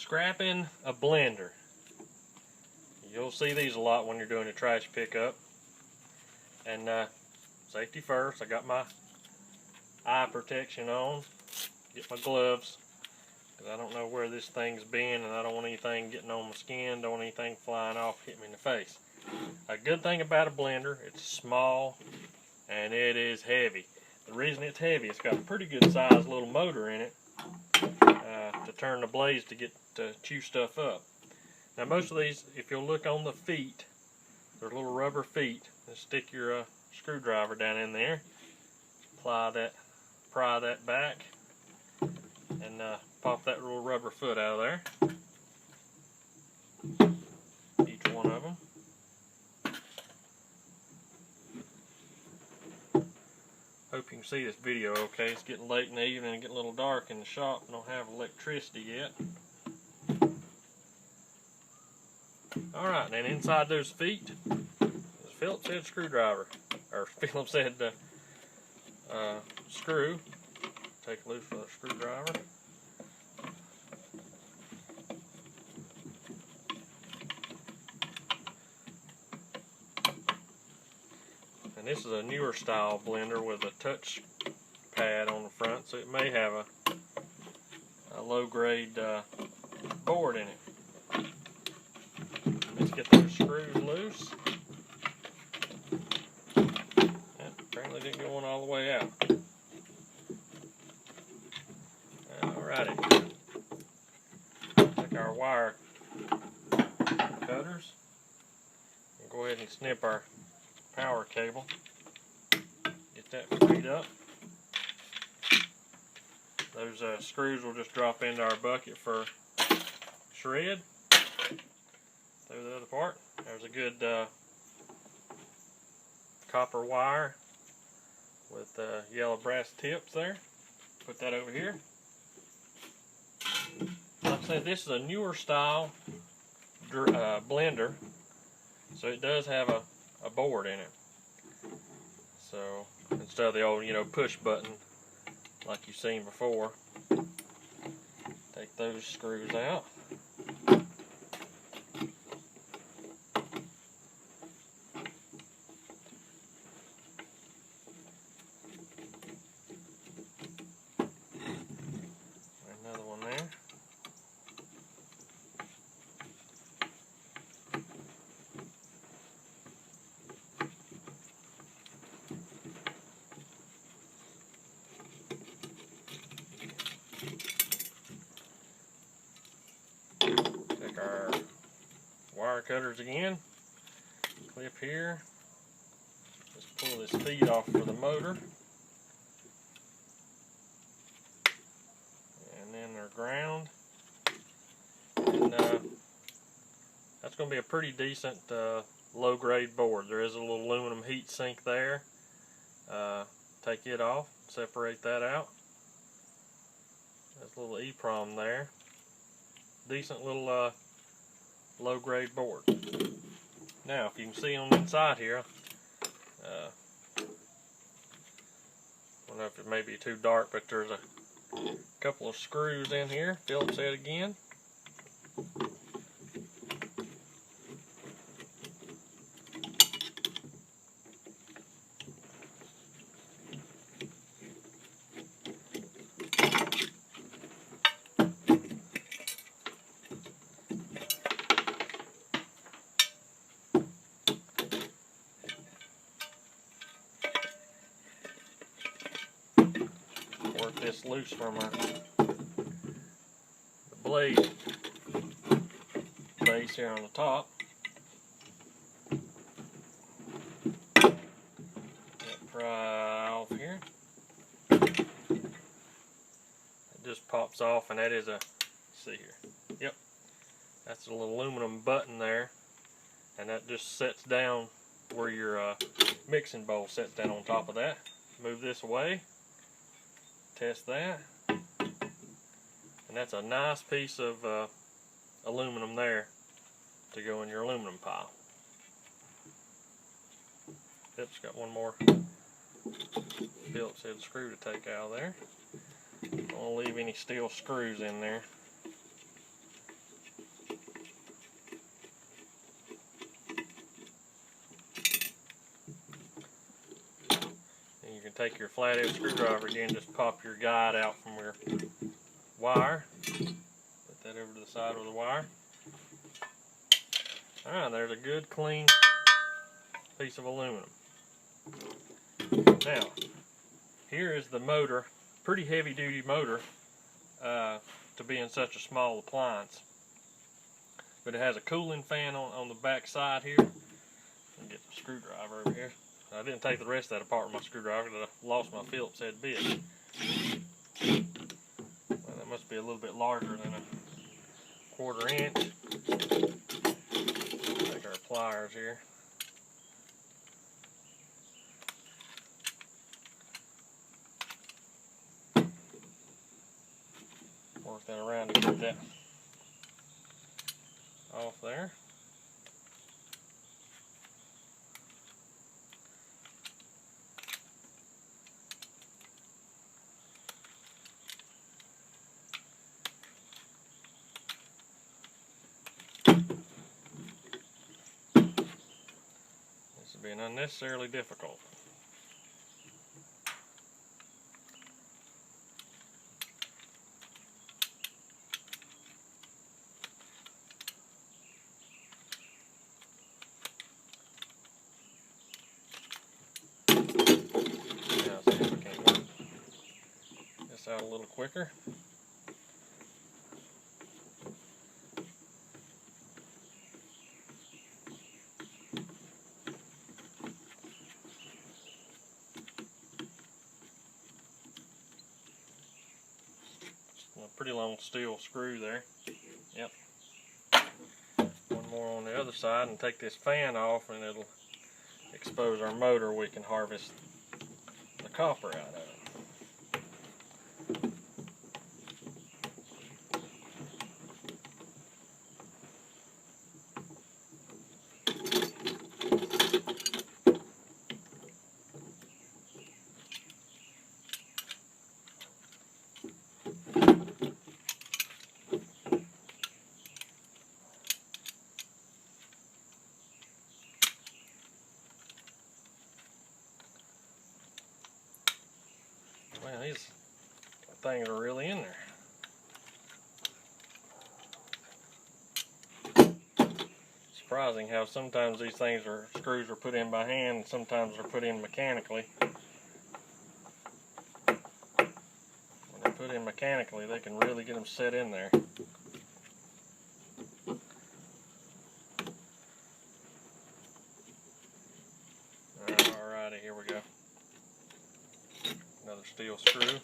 Scrapping a blender. You'll see these a lot when you're doing a trash pickup. And safety first, I got my eye protection on. Get my gloves, because I don't know where this thing's been and I don't want anything getting on my skin, don't want anything flying off, hitting me in the face. A good thing about a blender, it's small and it is heavy. The reason it's heavy, it's got a pretty good sized little motor in it to turn the blades to chew stuff up. Now most of these, if you'll look on the feet, they're little rubber feet. Just stick your screwdriver down in there, pry that back, and pop that little rubber foot out of there. Each one of them. Hope you can see this video okay. It's getting late in the evening and getting a little dark in the shop. I don't have electricity yet. Alright, then inside those feet is a Phillips head screwdriver, or Phillips head screw. Take loose with a screwdriver. And this is a newer style blender with a touch pad on the front, so it may have a low grade board in it. Let's get those screws loose. Apparently didn't go on all the way out. Alrighty. Take our wire cutters and go ahead and snip our power cable. Get that freed up. Those screws will just drop into our bucket for shred. Through the other part. There's a good copper wire with yellow brass tips there. Put that over here. Like I said, this is a newer style blender, so it does have a board in it. So instead of the old, push button like you've seen before, take those screws out. Another one there. Take our wire cutters again, clip here, just pull this feed off for the motor, and then their ground, and that's going to be a pretty decent low grade board. There is a little aluminum heat sink there. Take it off, separate that out. There's a little EEPROM there. Decent little low grade board. Now if you can see on the inside here, I don't know if it may be too dark, but there's a couple of screws in here. Phillips head again. Work this loose from the blade base here on the top. That pry off here. It just pops off, and that is a, see here. Yep, that's a little aluminum button there, and that just sets down where your mixing bowl sets down on top of that. Move this away. Test that, and that's a nice piece of aluminum there to go in your aluminum pile. Oops, got one more Phillips head screw to take out of there. Don't leave any steel screws in there. take your flathead screwdriver again, just pop your guide out from your wire. Put that over to the side of the wire. Alright, there's a good clean piece of aluminum. Now, here is the motor, pretty heavy duty motor to be in such a small appliance. But it has a cooling fan on the back side here. Let me get the screwdriver over here. I didn't take the rest of that apart with my screwdriver because I lost my Phillips head bit. Well, that must be a little bit larger than a 1/4 inch. Take our pliers here. Work that around to get that off there. This is being unnecessarily difficult. Out a little quicker. A pretty long steel screw there. Yep. One more on the other side, and take this fan off, and it'll expose our motor. We can harvest the copper out of it. Man, these things are really in there. Surprising how sometimes these screws are put in by hand and sometimes they're put in mechanically. When they're put in mechanically, they can really get them set in there. Alrighty, here we go. Another steel screw.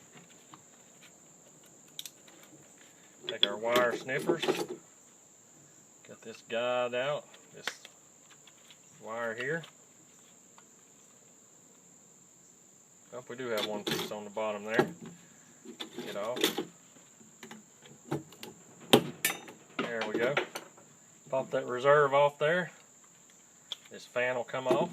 Take our wire snippers. Get this guide out. This wire here. Oh, we do have one piece on the bottom there. Get off. There we go. Pop that reserve off there. This fan will come off.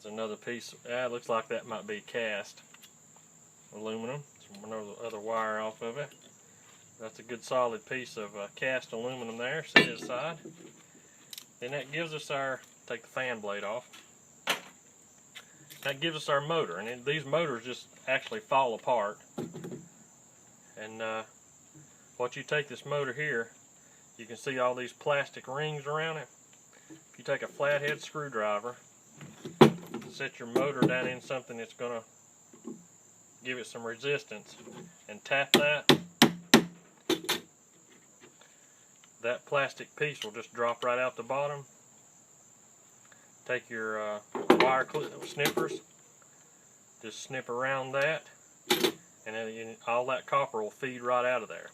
Another piece. It looks like that might be cast aluminum. So other wire off of it. That's a good solid piece of cast aluminum there. Set it aside. Then that gives us our, take the fan blade off. That gives us our motor, and these motors just actually fall apart. And what you take this motor here, you can see all these plastic rings around it. If you take a flathead screwdriver, set your motor down in something that's going to give it some resistance, and tap that plastic piece will just drop right out the bottom. Take your wire snippers, just snip around that, and then all that copper will feed right out of there.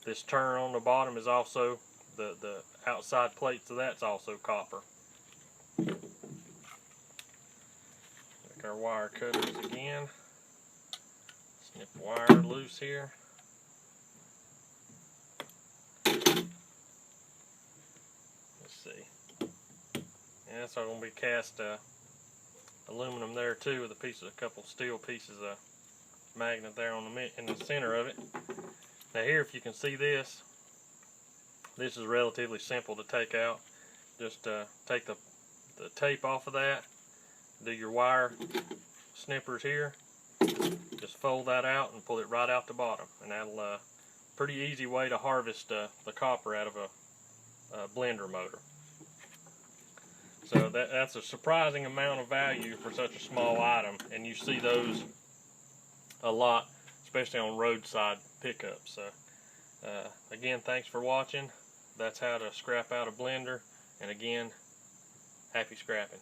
This turn on the bottom is also, the outside plates of that's also copper. Our wire cutters again. Snip the wire loose here. Let's see. And that's all going to be cast aluminum there too, with a couple steel pieces of magnet there in the center of it. Now here, if you can see this, This is relatively simple to take out. Just take the tape off of that, do your wire snippers here, just fold that out and pull it right out the bottom, and that'll pretty easy way to harvest the copper out of a blender motor. So that's a surprising amount of value for such a small item, and you see those a lot, especially on roadside pickups. So again, thanks for watching. That's how to scrap out a blender, and again, happy scrapping.